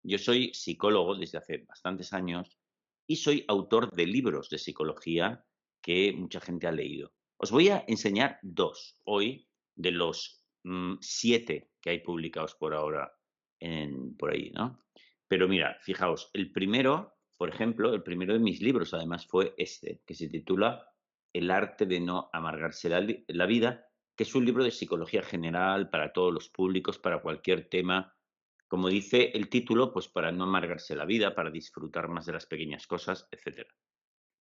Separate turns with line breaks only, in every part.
Yo soy psicólogo desde hace bastantes años y soy autor de libros de psicología que mucha gente ha leído. Os voy a enseñar 2 hoy de los, 7 que hay publicados por ahora por ahí, ¿no? Pero mira, fijaos, el primero, por ejemplo, el primero de mis libros, además, fue este, que se titula El arte de no amargarse la vida, que es un libro de psicología general para todos los públicos, para cualquier tema, como dice el título, pues para no amargarse la vida, para disfrutar más de las pequeñas cosas, etcétera.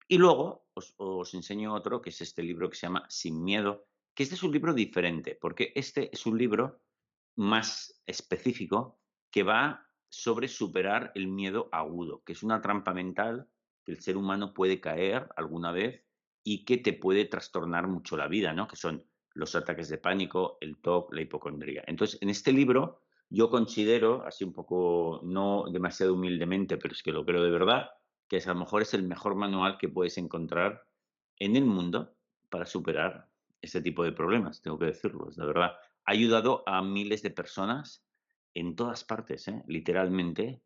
Y luego os enseño otro, que es este libro que se llama Sin miedo, que este es un libro diferente, porque este es un libro más específico que va sobre superar el miedo agudo, que es una trampa mental que el ser humano puede caer alguna vez y que te puede trastornar mucho la vida, ¿no? Que son los ataques de pánico, el TOC, la hipocondría. Entonces, en este libro yo considero, así un poco, no demasiado humildemente, pero es que lo creo de verdad, que a lo mejor es el mejor manual que puedes encontrar en el mundo para superar ese tipo de problemas, tengo que decirlo, de verdad. Ha ayudado a miles de personas en todas partes, literalmente,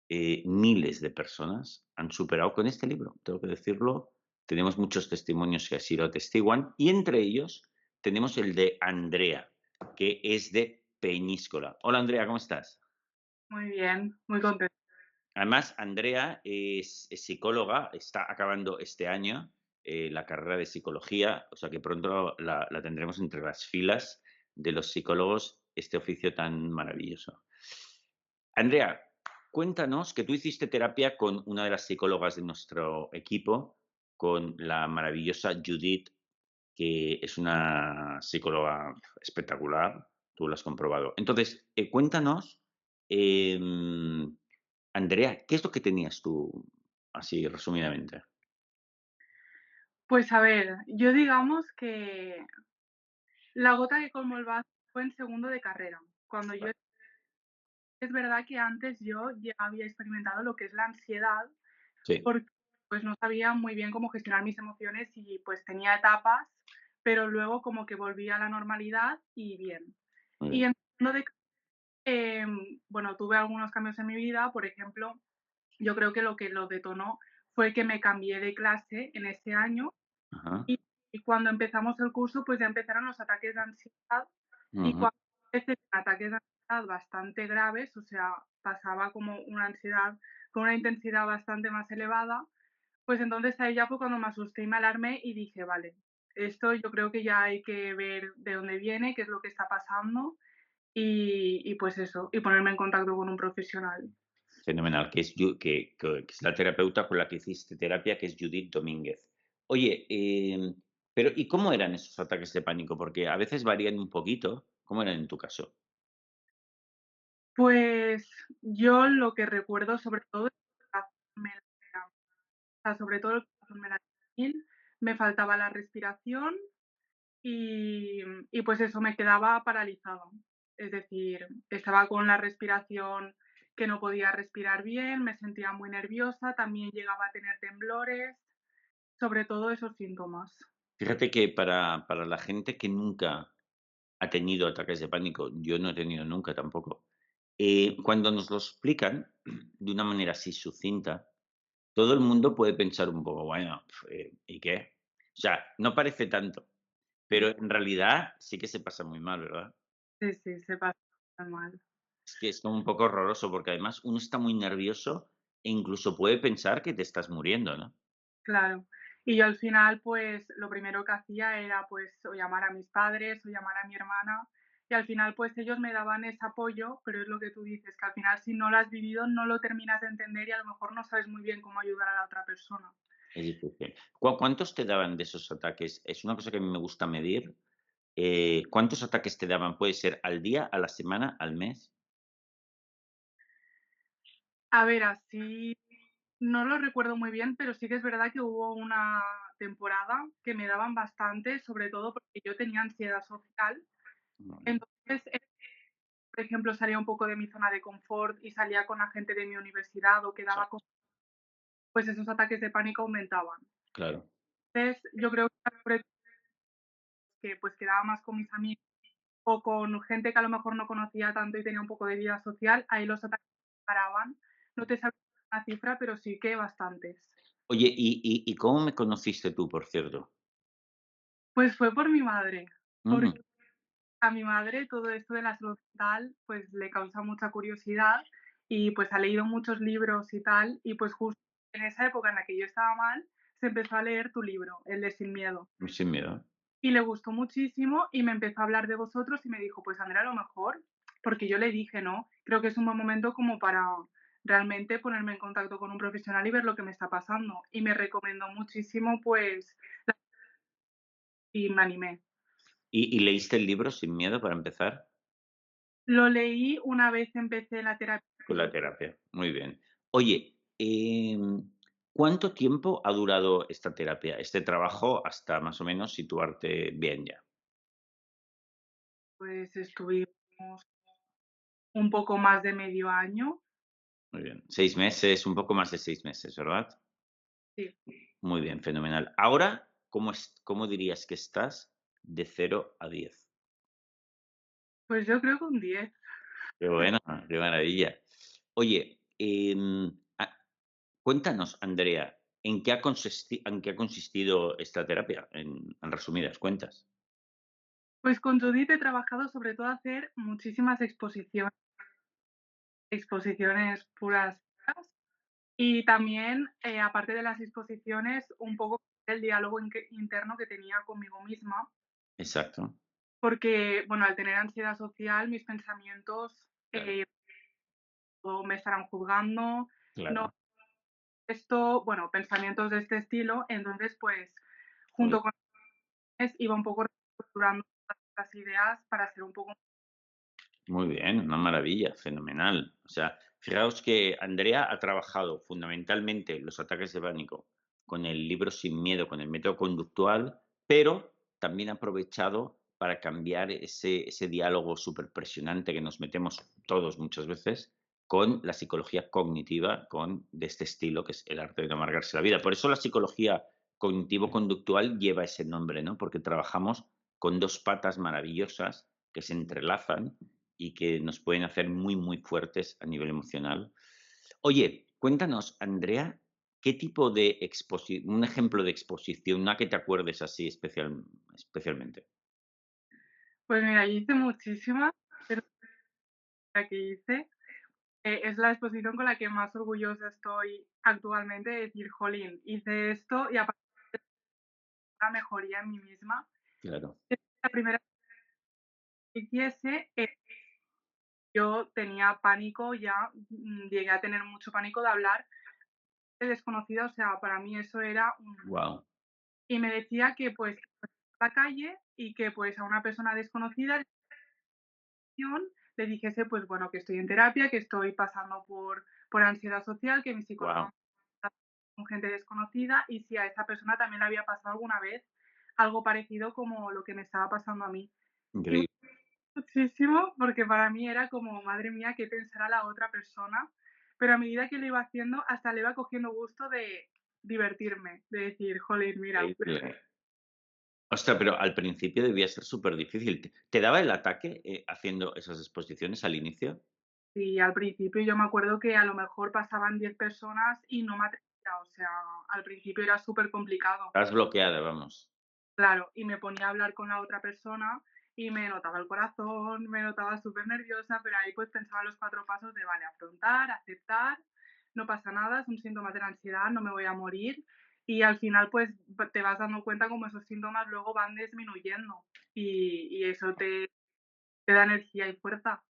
miles de personas han superado con este libro, tengo que decirlo. Tenemos muchos testimonios que así lo atestiguan y entre ellos tenemos el de Andrea, que es de Peñíscola. Hola Andrea, ¿cómo estás?
Muy bien, muy contenta.
Además, Andrea es psicóloga, está acabando este año la carrera de psicología, o sea que pronto la tendremos entre las filas de los psicólogos, este oficio tan maravilloso. Andrea, cuéntanos que tú hiciste terapia con una de las psicólogas de nuestro equipo, con la maravillosa Judith, que es una psicóloga espectacular, tú lo has comprobado. Entonces, cuéntanos, em, Andrea, ¿qué es lo que tenías tú, así resumidamente?
Pues a ver, yo digamos que la gota que colmó el vaso fue en segundo de carrera, cuando yo
Vale.
es verdad que antes yo ya había experimentado lo que es la ansiedad,
Sí,
porque, pues, no sabía muy bien cómo gestionar mis emociones y, pues, tenía etapas, pero luego como que volví a la normalidad y bien.
muy
Y
bien.
en segundo de bueno, tuve algunos cambios en mi vida, por ejemplo, yo creo que lo detonó fue que me cambié de clase en ese año.
Ajá.
Y y cuando empezamos el curso, pues ya empezaron los ataques de ansiedad, y
Ujú.
cuando veces ataques de ansiedad bastante graves, o sea, pasaba como una ansiedad con una intensidad bastante más elevada, pues entonces ahí ya fue cuando me asusté y me alarmé y dije: "Vale, esto yo creo que ya hay que ver de dónde viene, qué es lo que está pasando", y pues eso, y ponerme en contacto con un profesional.
Fenomenal, que es que es la terapeuta con la que hiciste terapia, que es Judith Domínguez. Oye, pero ¿y cómo eran esos ataques de pánico? Porque a veces varían un poquito. ¿Cómo eran en tu caso?
Pues yo lo que recuerdo sobre todo es me o sea, sobre todo el corazón me latía mil, me faltaba la respiración y pues eso, me quedaba paralizada. Es decir, estaba con la respiración que no podía respirar bien, me sentía muy nerviosa, también llegaba a tener temblores, sobre todo esos síntomas.
Fíjate que para la gente que nunca ha tenido ataques de pánico, yo no he tenido nunca tampoco, cuando nos lo explican de una manera así sucinta, todo el mundo puede pensar un poco, bueno, ¿y qué? O sea, no parece tanto, pero en realidad sí que se pasa muy mal, ¿verdad?
Sí, sí, se pasa mal.
Es que es como un poco horroroso, porque además uno está muy nervioso e incluso puede pensar que te estás muriendo, ¿no?
Claro. Y yo al final, pues, lo primero que hacía era, pues, o llamar a mis padres o llamar a mi hermana, y al final, pues, ellos me daban ese apoyo, pero es lo que tú dices, que al final, si no lo has vivido, no lo terminas de entender y a lo mejor no sabes muy bien cómo ayudar a la otra persona.
Es difícil. ¿Cuántos te daban de esos ataques? Es una cosa que a mí me gusta medir. ¿Cuántos ataques te daban? ¿Puede ser al día, a la semana, al mes?
A ver, así no lo recuerdo muy bien, pero sí que es verdad que hubo una temporada que me daban bastante, sobre todo porque yo tenía ansiedad social.
Vale,
Entonces, por ejemplo, salía un poco de mi zona de confort y salía con la gente de mi universidad o quedaba con, pues esos ataques de pánico aumentaban.
claro.
Entonces, yo creo que sobre todo que, pues, quedaba más con mis amigos o con gente que a lo mejor no conocía tanto y tenía un poco de vida social, ahí los ataques. paraban. No te sabría una cifra, pero sí que bastantes.
Oye, ¿y cómo me conociste tú, por cierto?
Pues fue por mi madre, porque
Mm,
a mi madre todo esto de la salud mental, pues le causa mucha curiosidad y pues ha leído muchos libros y tal, y pues justo en esa época en la que yo estaba mal, se empezó a leer tu libro, el de Sin miedo.
sin miedo.
Y le gustó muchísimo y me empezó a hablar de vosotros y me dijo: "Pues Andrea, a lo mejor", porque yo le dije, ¿no? Creo que es un buen momento como para realmente ponerme en contacto con un profesional y ver lo que me está pasando. Y me recomendó muchísimo, pues, y me animé.
¿Y leíste el libro Sin miedo para empezar?
Lo leí una vez empecé la terapia
Con la
conductual.
terapia, muy bien. Oye, ¿cuánto tiempo ha durado esta terapia, este trabajo, hasta más o menos situarte bien ya?
Pues estuvimos un poco más de medio año.
Muy bien. 6 meses, un poco más de 6 meses, ¿verdad?
Sí,
Muy bien, fenomenal. Ahora, ¿cómo dirías que estás de 0 a 10?
pues yo creo que un 10.
Qué bueno, qué maravilla. Oye, cuéntanos, Andrea, ¿en qué ha consistido esta terapia? En resumidas cuentas.
Pues con Judith he trabajado sobre todo hacer muchísimas exposiciones puras. Y también, aparte de las exposiciones, un poco el diálogo interno que tenía conmigo misma,
Exacto,
porque, bueno, al tener ansiedad social, mis pensamientos,
claro,
o me estarán juzgando, no
claro.
esto, bueno, pensamientos de este estilo. Entonces, pues,
Muy
junto con iba un poco reestructurando las ideas para ser un poco.
Muy bien, una maravilla, fenomenal. O sea, fijaos que Andrea ha trabajado fundamentalmente los ataques de pánico con el libro Sin miedo, con el método conductual, pero también ha aprovechado para cambiar ese diálogo súper presionante que nos metemos todos muchas veces con la psicología cognitiva, de este estilo que es el arte de no amargarse la vida. Por eso la psicología cognitivo-conductual lleva ese nombre, ¿no? Porque trabajamos con dos patas maravillosas que se entrelazan y que nos pueden hacer muy, muy fuertes a nivel emocional. Oye, cuéntanos, Andrea, ¿qué tipo de un ejemplo de exposición, una que te acuerdes así especialmente?
Pues mira, yo hice muchísimas, pero la que hice, es la exposición con la que más orgullosa estoy actualmente de decir: "Jolín, hice esto", y aparte una mejoría en mí misma.
Claro.
La primera que hiciese, yo tenía pánico ya, llegué a tener mucho pánico de hablar de desconocida, o sea, para mí eso era un.
Wow,
Y me decía que, pues, a la calle y que, pues, a una persona desconocida le dijese, pues, bueno, que estoy en terapia, que estoy pasando por ansiedad social, que mi
wow,
psicóloga está con gente desconocida y si a esa persona también le había pasado alguna vez algo parecido como lo que me estaba pasando a mí. Y
increíble.
muchísimo, porque para mí era como, madre mía, qué pensará la otra persona, pero a medida que lo iba haciendo, hasta le iba cogiendo gusto de divertirme, de decir: "Jolín, mira".
Increíble. Ostras, pero al principio debía ser súper difícil. ¿Te daba el ataque, haciendo esas exposiciones al inicio?
Y al principio yo me acuerdo que a lo mejor pasaban 10 personas y no me atrevía, o sea, al principio era súper complicado.
Estás bloqueada, vamos.
Claro, y me ponía a hablar con la otra persona y me notaba el corazón, me notaba súper nerviosa, pero ahí pues pensaba los 4 pasos de, vale, afrontar, aceptar, no pasa nada, es un síntoma de la ansiedad, no me voy a morir. Y al final pues te vas dando cuenta como esos síntomas luego van disminuyendo y eso te da energía y fuerza.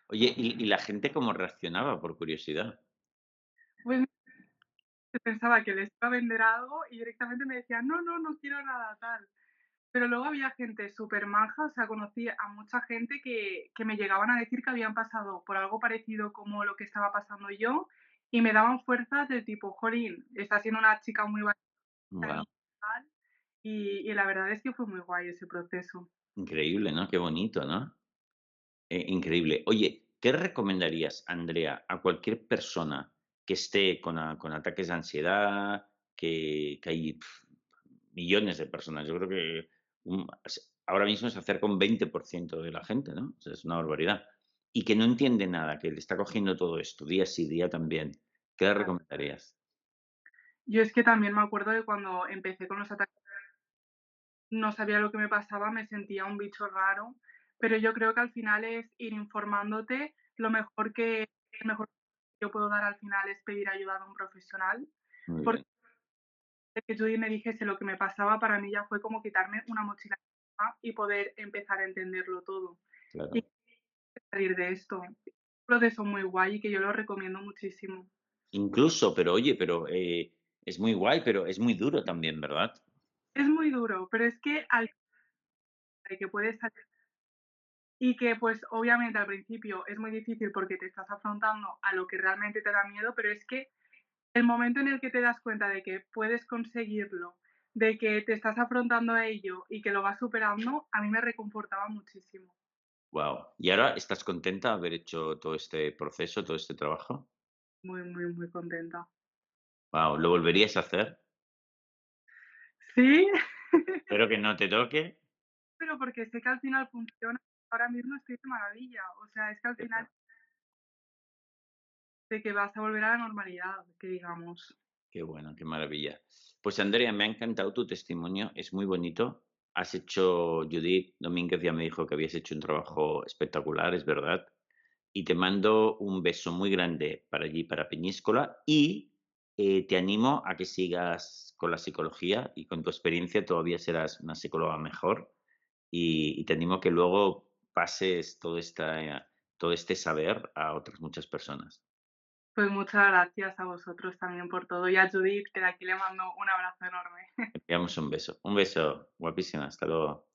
Oye, ¿y la gente cómo reaccionaba, por curiosidad?
Pues pensaba que les iba a vender algo y directamente me decían: "No, no, no quiero nada", tal. Pero luego había gente súper maja, o sea, conocí a mucha gente que me llegaban a decir que habían pasado por algo parecido como lo que estaba pasando yo, y me daban fuerzas del tipo: "Jolín, estás siendo una chica muy valiente
Guau,
y tal", y la verdad es que fue muy guay ese proceso.
increíble, ¿no? Qué bonito, ¿no? Increíble. Oye, ¿qué recomendarías, Andrea, a cualquier persona que esté con ataques de ansiedad, que hay millones de personas? Yo creo que ahora mismo se acerca un 20% de la gente, ¿no? O sea, es una barbaridad. y que no entiende nada, que le está cogiendo todo esto día sí, día también, ¿qué le
Claro.
recomendarías?
Yo es que también me acuerdo de cuando empecé con los ataques, no sabía lo que me pasaba, me sentía un bicho raro, pero yo creo que al final es ir informándote. Lo mejor que el mejor que yo puedo dar al final es pedir ayuda a un profesional,
Muy
porque
bien,
que Judy me dijese lo que me pasaba, para mí ya fue como quitarme una mochila encima y poder empezar a entenderlo todo y
claro.
salir de esto. Un proceso muy guay y que yo lo recomiendo muchísimo.
Incluso, pero oye, pero, es muy guay, pero es muy duro también, ¿verdad?
Es muy duro, pero es que al de que puedes salir y que, pues, obviamente al principio es muy difícil porque te estás afrontando a lo que realmente te da miedo, pero es que el momento en el que te das cuenta de que puedes conseguirlo, de que te estás afrontando a ello y que lo vas superando, a mí me reconfortaba muchísimo.
Wow. ¿Y ahora estás contenta de haber hecho todo este proceso, todo este trabajo?
Muy, muy, muy contenta.
Wow. ¿Lo volverías a hacer?
Sí,
Espero que no te toque.
pero porque sé que al final funciona. Ahora mismo estoy de maravilla. O sea, es que al
Qué
final
bueno,
de que vas a volver a la normalidad, que digamos.
qué bueno, qué maravilla. Pues Andrea, me ha encantado tu testimonio, es muy bonito. Has hecho, Judith Domínguez ya me dijo que habías hecho un trabajo espectacular, es verdad. Y te mando un beso muy grande para allí, para Peñíscola, y te animo a que sigas con la psicología y con tu experiencia todavía serás una psicóloga mejor y te animo a que luego pases todo este saber a otras muchas personas.
Pues muchas gracias a vosotros también por todo y a Judith, que de aquí le mando un abrazo enorme.
Te enviamos un beso. Un beso, guapísima, hasta luego.